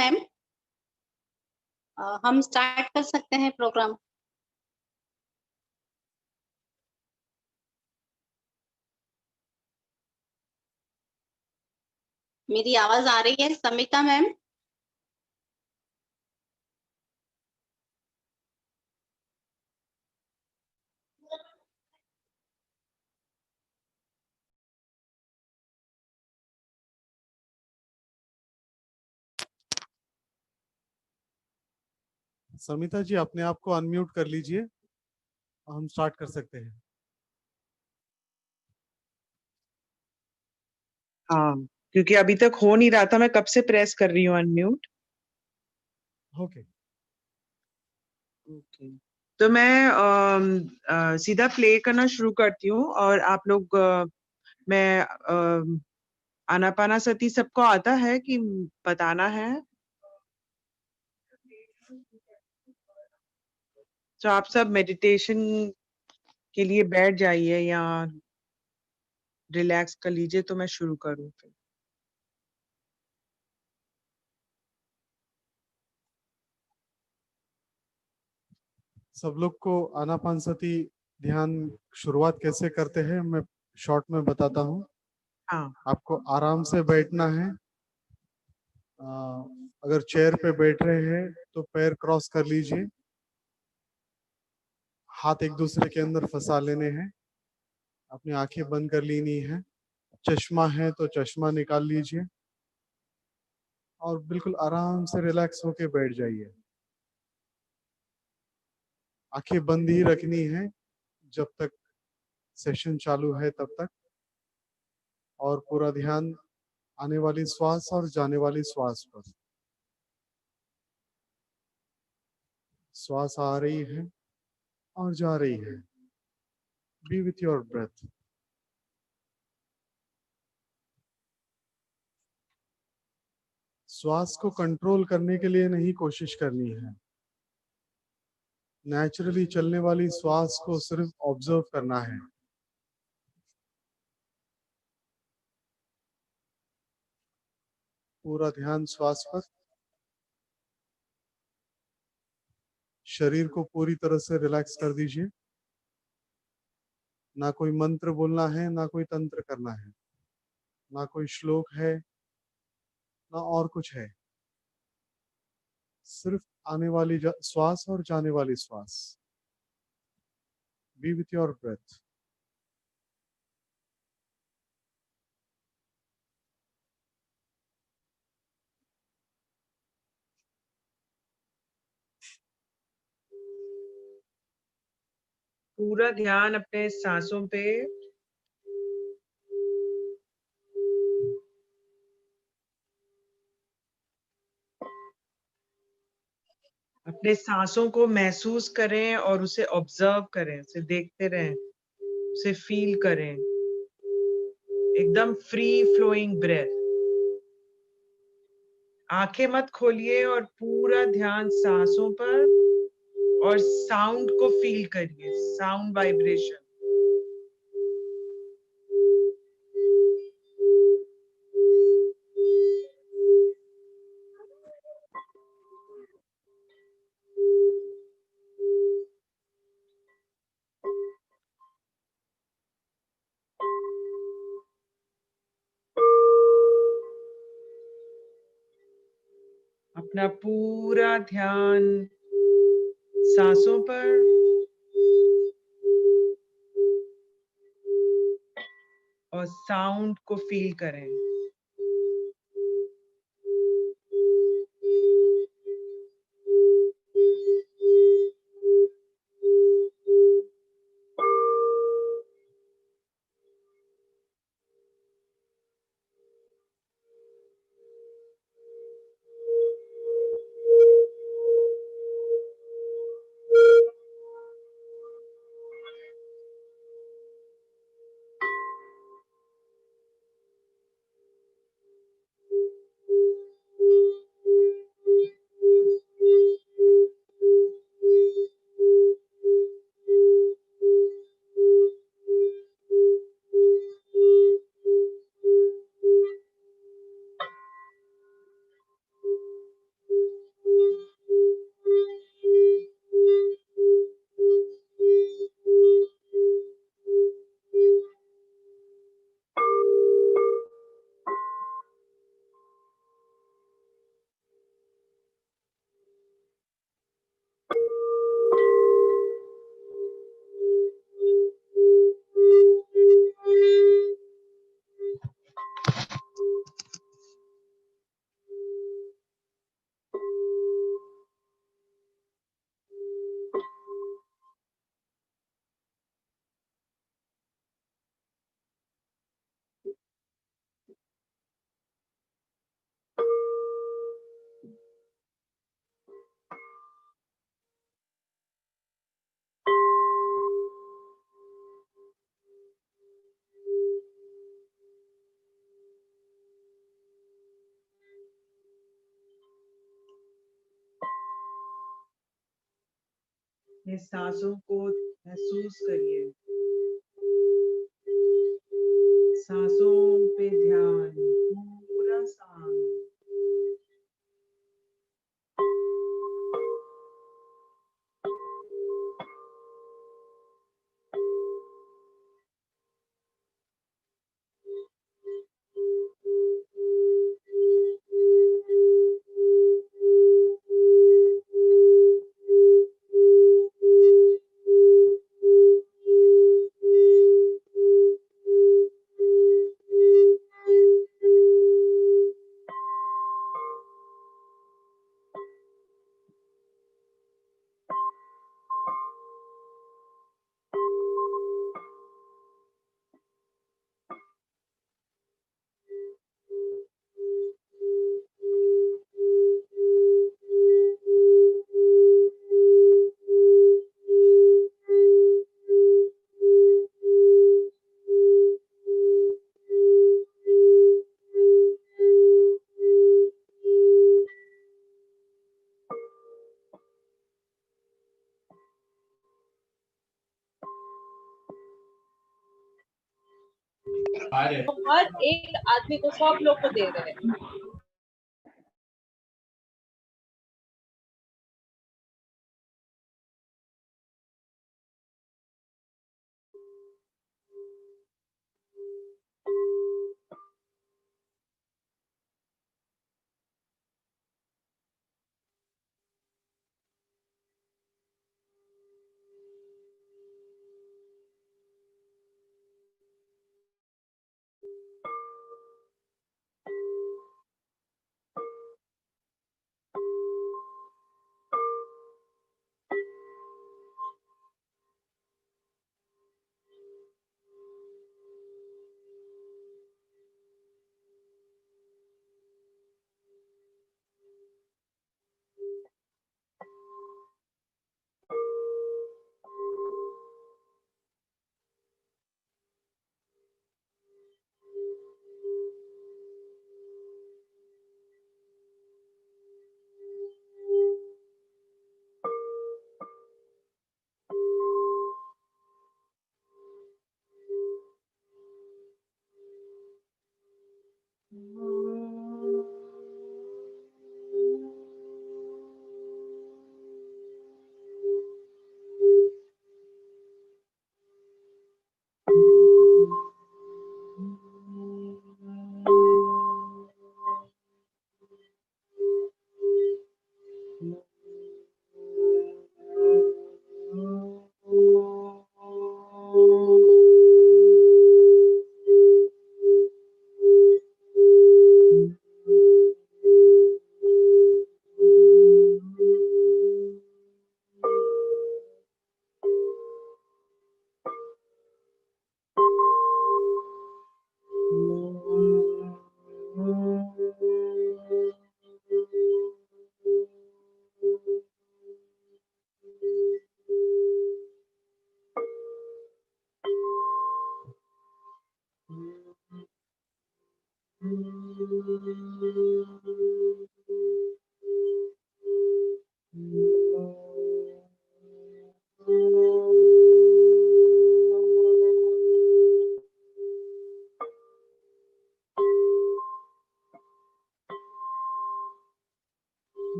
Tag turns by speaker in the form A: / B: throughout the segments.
A: Ma'am. हम start कर सकते हैं प्रोग्राम। मेरी आवाज आ रही है समिता मैम?
B: समिता जी, अपने आप को अनम्यूट कर लीजिए, हम स्टार्ट कर सकते हैं।
C: हाँ, क्योंकि अभी तक हो नहीं रहा था, मैं कब से प्रेस कर रही हूँ अनम्यूट।
B: ओके।
C: ओके, तो मैं सीधा प्ले करना शुरू करती हूँ और आप लोग मैं आनापानासती सबको आता है कि बताना है? तो आप सब मेडिटेशन के लिए बैठ जाइए या रिलैक्स कर लीजिए, तो मैं शुरू करूँ फिर।
B: सब लोग को आनापानसती ध्यान शुरुआत कैसे करते हैं मैं शॉर्ट में बताता हूँ।
C: हाँ,
B: आपको आराम से बैठना है। अगर चेयर पे बैठ रहे हैं तो पैर क्रॉस कर लीजिए, हाथ एक दूसरे के अंदर फंसा लेने हैं, अपनी आंखें बंद कर लेनी है। चश्मा है तो चश्मा निकाल लीजिए और बिल्कुल आराम से रिलैक्स होके बैठ जाइए। आंखें बंद ही रखनी है जब तक सेशन चालू है तब तक, और पूरा ध्यान आने वाली श्वास और जाने वाली श्वास पर। श्वास आ रही है और जा रही है। Be with your breath. श्वास को कंट्रोल करने के लिए नहीं कोशिश करनी है, नेचुरली चलने वाली श्वास को सिर्फ ऑब्जर्व करना है। पूरा ध्यान श्वास पर। शरीर को पूरी तरह से रिलैक्स कर दीजिए। ना कोई मंत्र बोलना है, ना कोई तंत्र करना है, ना कोई श्लोक है, ना और कुछ है। सिर्फ आने वाली श्वास और जाने वाली श्वास। Be with your breath.
C: पूरा ध्यान अपने सांसों पे। अपने सांसों को महसूस करें और उसे ऑब्जर्व करें, उसे देखते रहें, उसे फील करें। एकदम फ्री फ्लोइंग ब्रेथ। आंखें मत खोलिए और पूरा ध्यान सांसों पर और साउंड को फील करिए, साउंड वाइब्रेशन। अपना पूरा ध्यान सांसों पर और साउंड को फील करें। ये सांसों को महसूस करिए, सांसों पे ध्यान, पूरा सांस।
D: तो हर एक आदमी को 100 लोग को दे रहे हैं।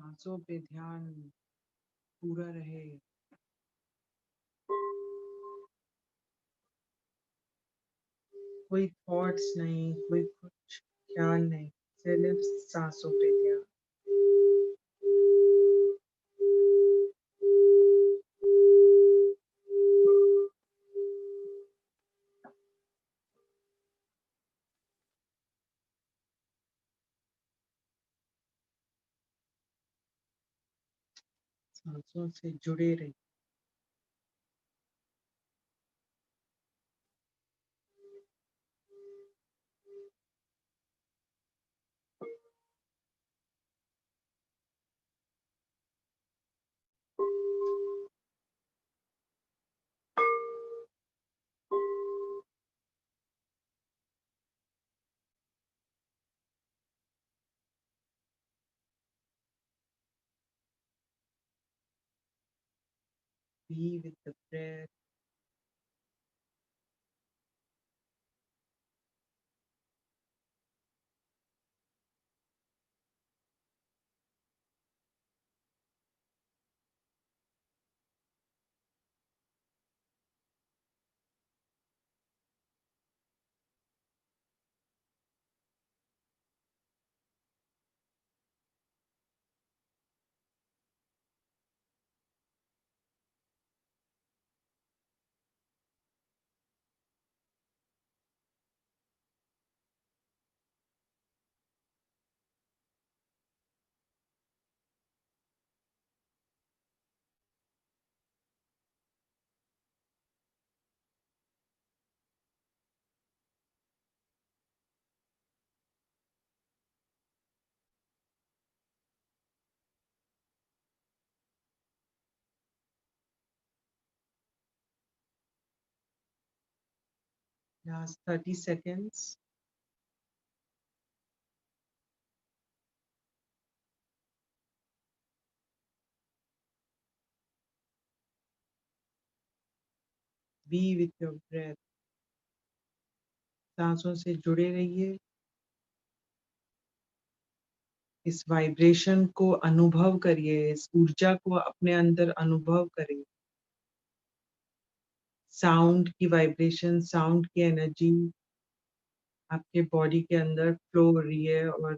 C: सांसों पे ध्यान पूरा रहे। कोई थॉट्स नहीं, कोई कुछ ख्याल नहीं, सिर्फ सांसों पे ध्यान। सांसों से जुड़े रहिए। Be with the breath. Last 30 seconds. Be with your breath. सांसों से जुड़े रहिए। इस वाइब्रेशन को अनुभव करिए, इस ऊर्जा को अपने अंदर अनुभव करिए। साउंड की वाइब्रेशन, साउंड की एनर्जी आपके बॉडी के अंदर फ्लो हो रही है और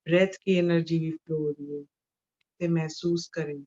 C: ब्रेथ की एनर्जी भी फ्लो हो रही है। इसे महसूस करें।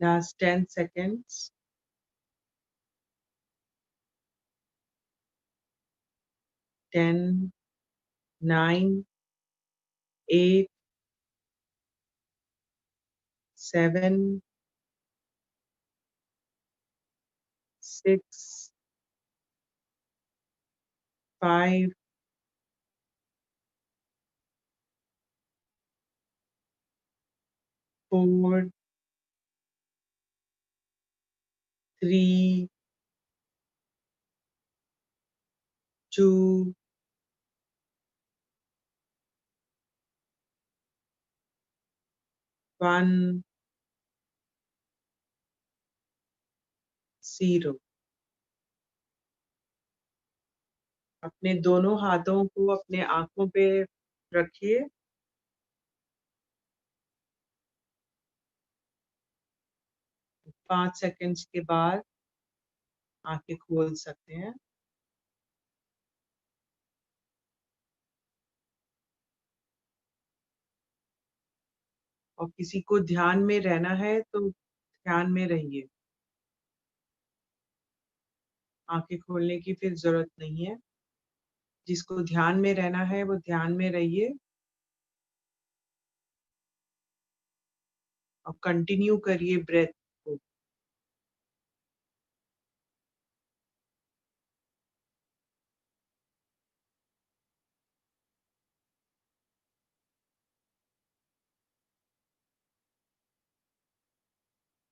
C: Last 10 seconds. 10, 9, 8, 7, 6, 5, 4, 3, 2, 1, 0। अपने दोनों हाथों को अपने आंखों पे रखिए। 5 सेकंड्स के बाद आंखें खोल सकते हैं। और किसी को ध्यान में रहना है तो ध्यान में रहिए। आंखें खोलने की फिर जरूरत नहीं है। जिसको ध्यान में रहना है वो ध्यान में रहिए और कंटिन्यू करिए ब्रेथ को।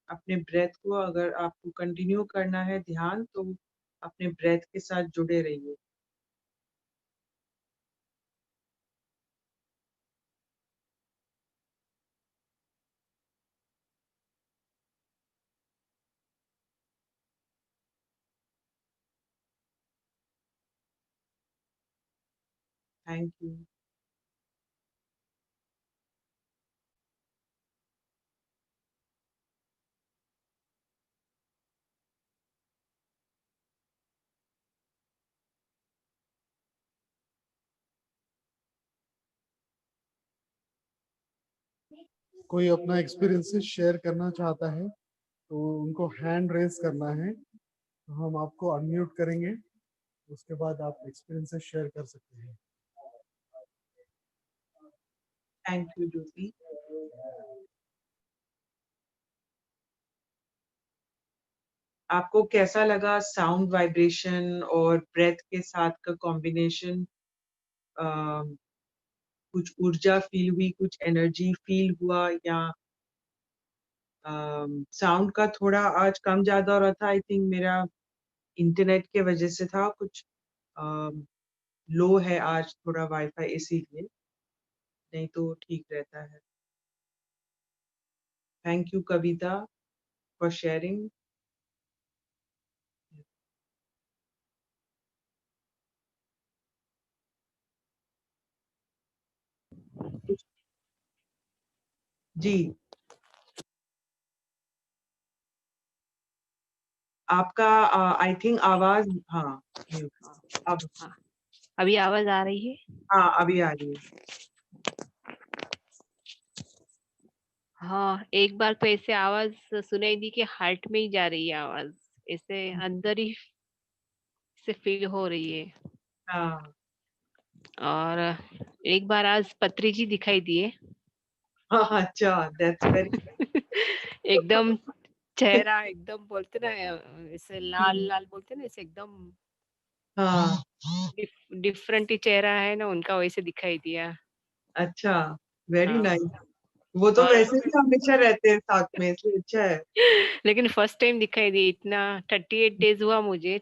C: अपने ब्रेथ को अगर आपको कंटिन्यू करना है ध्यान, तो अपने ब्रेथ के साथ जुड़े रहिए। Thank you.
B: कोई अपना एक्सपीरियंसेस शेयर करना चाहता है तो उनको हैंड रेज करना है, तो हम आपको अनम्यूट करेंगे, उसके बाद आप एक्सपीरियंसेस शेयर कर सकते हैं।
C: थैंक यू ज्योति। आपको कैसा लगा साउंड वाइब्रेशन और ब्रेथ के साथ का कॉम्बिनेशन? कुछ ऊर्जा फील हुई, कुछ एनर्जी फील हुआ, या साउंड का थोड़ा आज कम ज्यादा हो रहा था? आई थिंक मेरा इंटरनेट के वजह से था, कुछ लो है आज थोड़ा वाईफाई, इसीलिए, नहीं तो ठीक रहता है। Thank you Kavita for sharing. जी, आपका आई थिंक आवाज, हाँ अब,
E: हाँ, अभी आवाज आ रही है?
C: हाँ अभी आ रही है।
E: हाँ, एक बार तो ऐसे आवाज सुनाई दी कि हार्ट में ही जा रही है आवाज, ऐसे अंदर ही से फील हो रही है।
C: हाँ
E: और एक बार आज पत्री जी दिखाई दिए।
C: हाँ, अच्छा, दैट्स वेरी
E: एकदम चेहरा एकदम बोलते ना, ऐसे लाल लाल बोलते ना, ऐसे एकदम
C: हाँ,
E: डिफरेंट ही चेहरा है ना उनका, वैसे दिखाई दिया।
C: अच्छा, वेरी
E: हाँ,
C: नाइस। वो तो
E: और
C: वैसे भी हमेशा रहते हैं साथ में, इसलिए अच्छा है।
E: लेकिन फर्स्ट टाइम दिखाई दी इतना। 38 डेज हुआ मुझे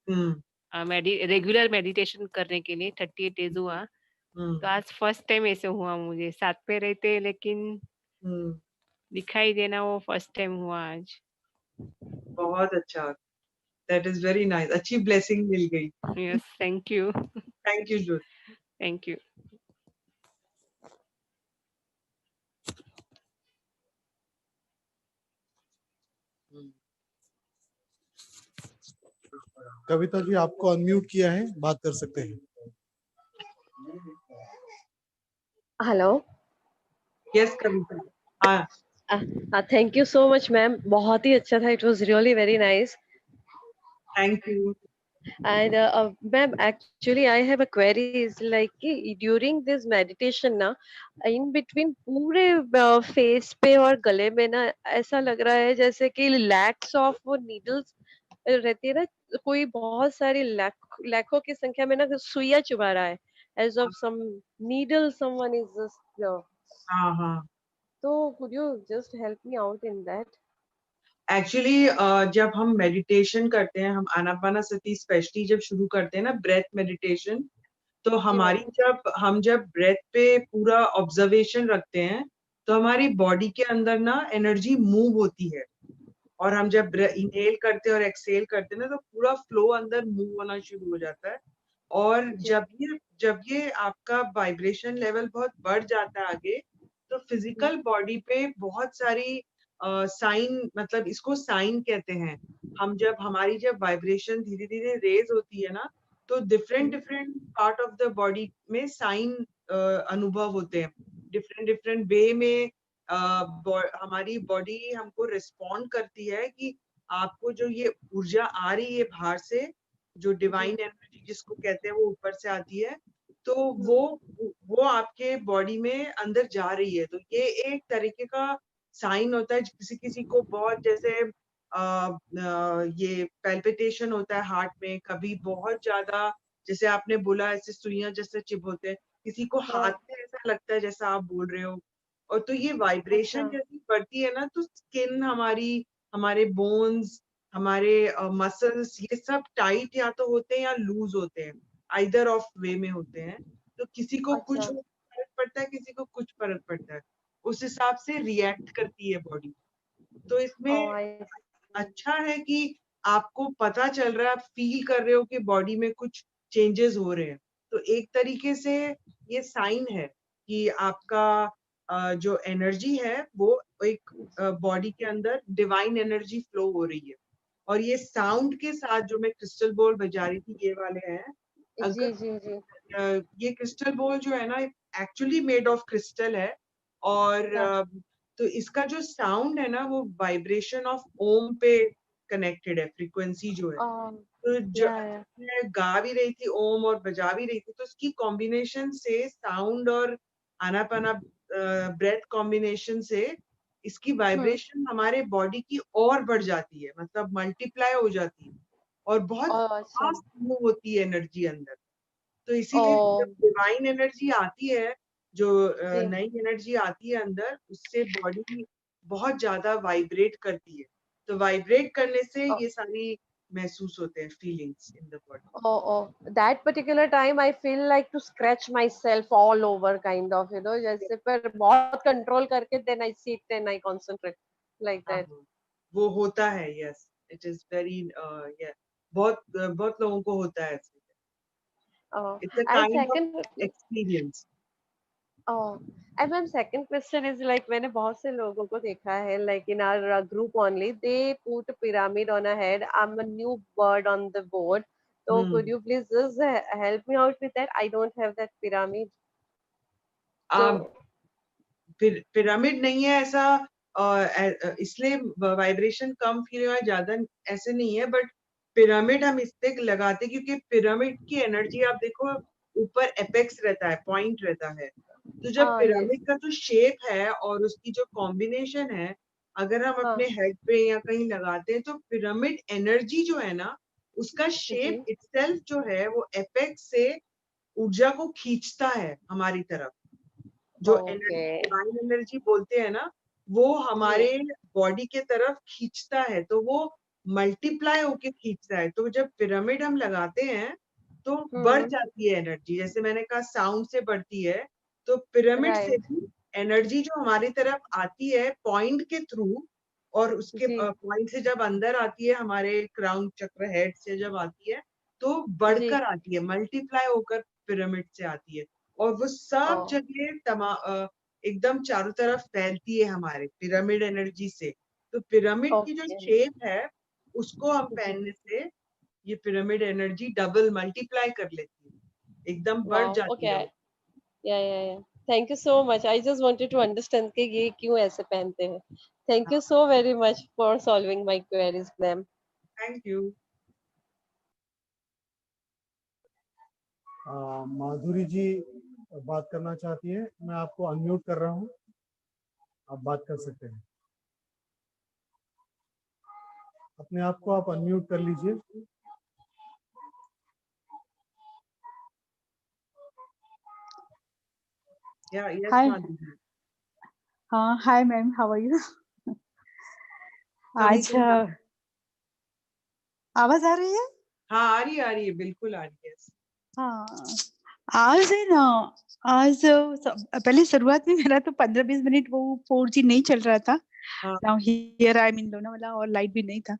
C: हम्म
E: रेगुलर मेडिटेशन करने के लिए, 38 डेज हुआ। तो
C: हम्म
E: आज फर्स्ट टाइम ऐसे हुआ मुझे, साथ पे रहते लेकिन
C: हम्म,
E: दिखाई देना वो फर्स्ट टाइम हुआ आज।
C: बहुत अच्छा, दैट इज वेरी नाइस, अच्छी ब्लेसिंग मिल गई।
E: Yes, thank you.
C: Thank you Jyoti.
E: Thank you.
B: Kavita ji, आपको अनम्यूट किया है, बात कर सकते हैं।
F: हेलो।
C: यस कविता, हाँ,
F: thank you so much ma'am, बहुत ही अच्छा था, it was really very nice.
C: Thank you.
F: And ma'am, actually I have a query, is like कि ड्यूरिंग दिस मेडिटेशन ना, इन बिटवीन पूरे फेस पे और गले में ना, ऐसा लग रहा है जैसे कि लैक्स ऑफ वो नीडल्स रहती है ना, कोई बहुत सारी लाखों की संख्या में ना सुइयां चुभा रहा है, as of some needle someone is just.
C: हाँ हाँ,
F: So could you just help me out in that?
C: Actually जब हम मेडिटेशन करते हैं, हम आनापानासती स्पेशली जब शुरू करते हैं ना ब्रेथ मेडिटेशन, तो हमारी जब ब्रेथ पे पूरा ऑब्जर्वेशन रखते हैं, तो हमारी बॉडी के अंदर ना एनर्जी मूव होती है। और हम जब इनहेल करते हैं और एक्सहेल करते हैं ना, तो पूरा फ्लो अंदर मूव होना शुरू हो जाता है। और जब ये आपका वाइब्रेशन लेवल बहुत बढ़ जाता है आगे, तो फिजिकल बॉडी पे बहुत सारी साइन, मतलब इसको साइन कहते हैं। हमारी जब वाइब्रेशन धीरे धीरे रेज होती है ना, तो different different part of the body में साइन अनुभव होते हैं। डिफरेंट डिफरेंट वे में हमारी बॉडी हमको रिस्पॉन्ड करती है कि आपको जो ये ऊर्जा आ रही है बाहर से, जो डिवाइन एनर्जी जिसको कहते हैं, वो ऊपर से आती है, तो वो आपके बॉडी में अंदर जा रही है। तो ये एक तरीके का साइन होता है। किसी किसी को बहुत जैसे ये पैल्पिटेशन होता है हार्ट में, कभी बहुत ज्यादा, जैसे आपने बोला ऐसे सुइयां जैसे चिभोते हैं, किसी को हाथ में ऐसा लगता है जैसा आप बोल रहे हो। और तो ये वाइब्रेशन जैसी बढ़ती है ना, तो स्किन हमारी, हमारे बोन्स, हमारे मसल्स, ये सब टाइट या तो होते हैं या लूज होते हैं, आइदर ऑफ वे में होते हैं। तो किसी को कुछ फर्क पड़ता है, किसी को कुछ फर्क पड़ता है, उस हिसाब से रिएक्ट करती है बॉडी। तो इसमें अच्छा है कि आपको पता चल रहा है, आप फील कर रहे हो कि बॉडी में कुछ चेंजेस हो रहे हैं। तो एक तरीके से ये साइन है कि आपका जो एनर्जी है वो एक बॉडी के अंदर डिवाइन एनर्जी फ्लो हो रही है। और ये साउंड के साथ जो मैं क्रिस्टल बॉल बजा रही थी, ये वाले हैं, अगर ये क्रिस्टल बॉल जो है ना, एक्चुअली मेड ऑफ क्रिस्टल है। और तो इसका जो साउंड है ना, वो वाइब्रेशन ऑफ ओम पे कनेक्टेड है, फ्रीक्वेंसी जो है। तो मैं गा भी रही थी ओम और बजा भी रही थी, तो इसकी कॉम्बिनेशन से साउंड और आनापाना ब्रेथ कॉम्बिनेशन से इसकी वाइब्रेशन हमारे बॉडी की और बढ़ जाती है, मतलब मल्टीप्लाई हो जाती है, और बहुत फास्ट मूव होती है एनर्जी अंदर। तो इसीलिए जब डिवाइन एनर्जी आती है, जो नई एनर्जी आती है अंदर, उससे बॉडी बहुत ज्यादा वाइब्रेट करती है। तो वाइब्रेट करने से ये सारी महसूस होते हैं feelings in the body.
F: That particular time I feel like to scratch myself all over kind of, जैसे पर बहुत कंट्रोल करके then I sit and I concentrate like that.
C: वो होता है, यस, इट इज वेरी, बहुत बहुत लोगों को होता है ऐसे। It's a
F: And
C: kind of
F: second,
C: experience.
F: and then second question is like मैंने बहुत से लोगों को देखा है like in our group only they put a pyramid on a head. I'm a new bird on the board. So could you please just help me out with that? I don't have that pyramid. So
C: pyramid नहीं है ऐसा, इसलिए vibration कम feel हुआ, ज्यादा ऐसे नहीं है। But pyramid हम इसलिए लगाते क्योंकि पिरामिड की एनर्जी आप देखो, ऊपर एपेक्स रहता है, पॉइंट रहता है। तो जब पिरामिड का जो शेप है और उसकी जो कॉम्बिनेशन है, अगर हम अपने हेड पे या कहीं लगाते हैं, तो पिरामिड एनर्जी जो है ना, उसका शेप इटसेल्फ जो है, वो एपेक्स से ऊर्जा को खींचता है हमारी तरफ। जो एनर्जी, डिवाइन एनर्जी बोलते हैं ना, वो हमारे बॉडी के तरफ खींचता है, तो वो मल्टीप्लाई होके खींचता है। तो जब पिरामिड हम लगाते हैं, तो बढ़ जाती है एनर्जी, जैसे मैंने कहा साउंड से बढ़ती है, तो पिरामिड से भी एनर्जी जो हमारी तरफ आती है पॉइंट के थ्रू, और उसके पॉइंट से जब अंदर आती है, हमारे क्राउन चक्र हेड से जब आती है, तो बढ़कर आती है, मल्टीप्लाई होकर पिरामिड से आती है। और वो सब जगह एकदम चारों तरफ फैलती है हमारे पिरामिड एनर्जी से। तो पिरामिड की जो शेप है, उसको हम पहनने से ये पिरामिड एनर्जी डबल मल्टीप्लाई कर लेती है, एकदम बढ़ जाती है।
F: yeah. Thank you so much. I just wanted to understand कि ये क्यों ऐसे पहनते हैं. Thank you so very much for solving my queries, ma'am.
C: Thank you.
B: माधुरी जी बात करना चाहती है, मैं आपको अनम्यूट कर रहा हूँ, आप बात कर सकते हैं। अपने आप को आप अनम्यूट कर लीजिए।
C: Yes,
G: hi.
C: Madhuri.
G: Hi, ma'am. How are you?
C: कभी
G: अच्छा, आवाज आ रही है?
C: हाँ आ रही है, बिल्कुल आ रही है।
G: हाँ, आज है ना, आज पहले शुरुआत में मेरा तो 15-20 मिनट वो 4G नहीं चल रहा था।
C: हाँ।
G: नाउ हियर आई एम इन लोनावाला और लाइट भी नहीं था।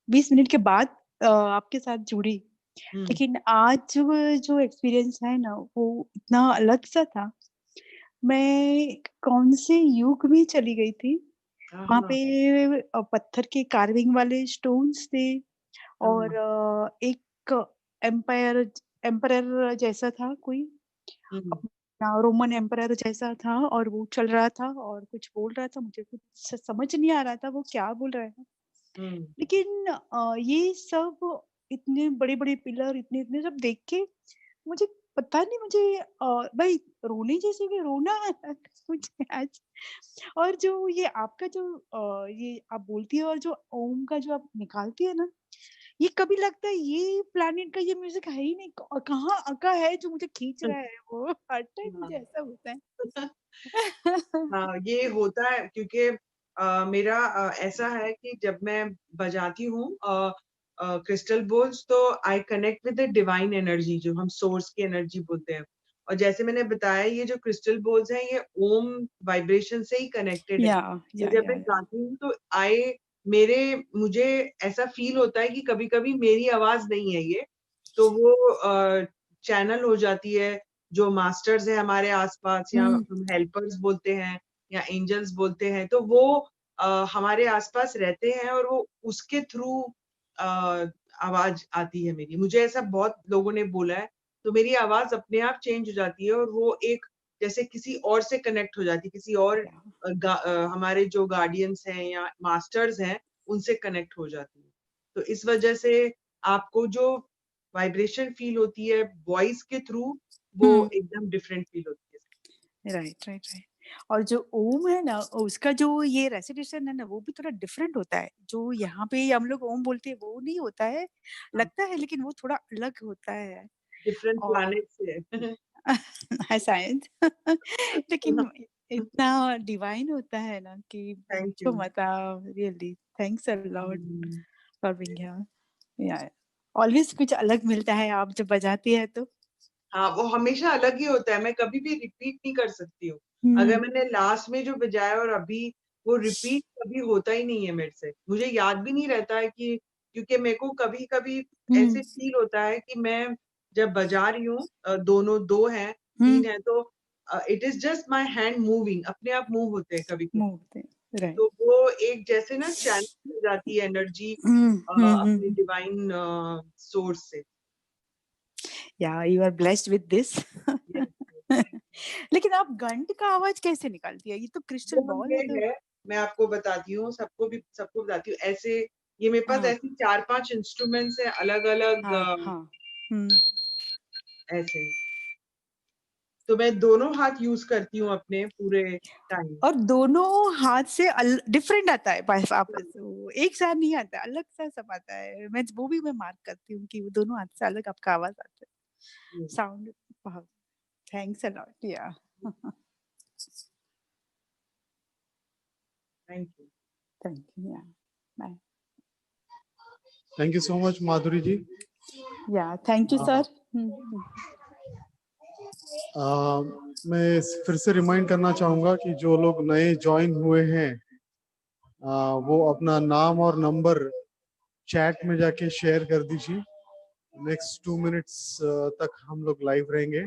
G: 20 मिनट के बाद आपके साथ जुड़ी, लेकिन आज जो एक्सपीरियंस है ना वो इतना अलग सा था। मैं कौन से युग में चली गई थी। वहां पे पत्थर के कार्विंग वाले स्टोन्स थे और एक एम्पायर एम्परर जैसा था कोई, अपना रोमन एम्परर जैसा था और वो चल रहा था और कुछ बोल रहा था। मुझे कुछ समझ नहीं आ रहा था वो क्या बोल रहा है, लेकिन ये सब इतने बड़े बड़े पिलर इतने इतने सब देख के मुझे पता नहीं, मुझे भाई रोने जैसे भी रोना मुझे आज। और जो ये आपका जो ये आप बोलती है और जो ओम का जो आप निकालती है ना, ये कभी लगता है ये प्लैनेट का ये म्यूजिक है ही नहीं, कहाँ का है जो मुझे खींच रहा है वो हर टाइम मुझे ऐसा होता है।
C: हाँ ये होता है क्योंकि मेरा ऐसा है कि जब मैं बजाती हूँ क्रिस्टल बोल्स तो I connect with the divine energy, जो हम सोर्स की एनर्जी बोलते हैं। और जैसे मैंने बताया ये जो क्रिस्टल बोल्स हैं ये ओम वाइब्रेशन से ही कनेक्टेड है। तो जब मैं गाती हूँ तो मुझे ऐसा फील होता है कि कभी कभी मेरी आवाज नहीं है ये, तो वो चैनल हो जाती है। जो मास्टर्स है हमारे आसपास या हम हेल्पर्स बोलते हैं या एंजल्स बोलते हैं, तो वो हमारे आसपास रहते हैं और वो उसके थ्रू आवाज आती है मेरी। मुझे ऐसा बहुत लोगों ने बोला है, तो मेरी आवाज अपने आप चेंज हो जाती है और वो एक जैसे किसी और से कनेक्ट हो जाती है, किसी और हमारे जो गार्डियंस हैं या मास्टर्स हैं उनसे कनेक्ट हो जाती है। तो इस वजह से आपको जो वाइब्रेशन फील होती है वॉइस के थ्रू वो एकदम डिफरेंट फील होती है।
G: Right right right. और जो ओम है ना उसका जो ये रेसिटेशन है ना वो भी थोड़ा डिफरेंट होता है। जो यहाँ पे हम लोग ओम बोलते हैं वो नहीं होता है, लगता है, लेकिन वो थोड़ा अलग होता है।
C: डिफरेंट
G: और
C: प्लैनेट से
G: है शायद लेकिन इतना डिवाइन होता है ना कि
C: थैंक
G: जो
C: यू।
G: मत really thanks a lot for being here. या ऑलवेज कुछ अलग मिलता है आप जब बजाती है तो।
C: हाँ वो हमेशा अलग ही होता है, मैं कभी भी रिपीट नहीं कर सकती हूँ। अगर मैंने लास्ट में जो बजाया और अभी वो रिपीट कभी होता ही नहीं है मेरे से। मुझे याद भी नहीं रहता है कि, क्योंकि मेरे को कभी कभी ऐसे फील होता है कि मैं जब बजा रही हूँ दोनों दो हैं तीन है तो it is just my hand moving, अपने आप मूव होते हैं कभी कभी। तो वो एक जैसे ना चैनल हो जाती है एनर्जी अपने डिवाइन सोर्स से।
G: या you are blessed with this. लेकिन आप घंट का आवाज कैसे निकालती है? ये तो क्रिस्टल बॉल है तो।
C: मैं आपको बताती हूँ, सबको बताती हूँ ऐसे। ये मेरे पास ऐसी 4-5 इंस्ट्रूमेंट्स है अलग अलग ऐसे। तो मैं दोनों हाथ यूज करती हूँ अपने पूरे टाइम।
G: और दोनों हाथ से डिफरेंट आता है वापस, वो एक साथ नहीं आता, अलग सा सब आता है। वो भी मैं मार्क करती हूँ कि वो दोनों हाथ से अलग आपका आवाज आता है, sound. Thanks a lot. Yeah
C: thank you.
G: Thank you. Yeah bye.
B: Thank you so much Madhuri ji.
G: Yeah thank you sir.
B: मैं फिर से रिमाइंड करना चाहूँगा कि जो लोग नए ज्वाइन हुए हैं वो अपना नाम और नंबर चैट में जाके शेयर कर दीजिए। नेक्स्ट 2 मिनट्स तक हम लोग लाइव रहेंगे।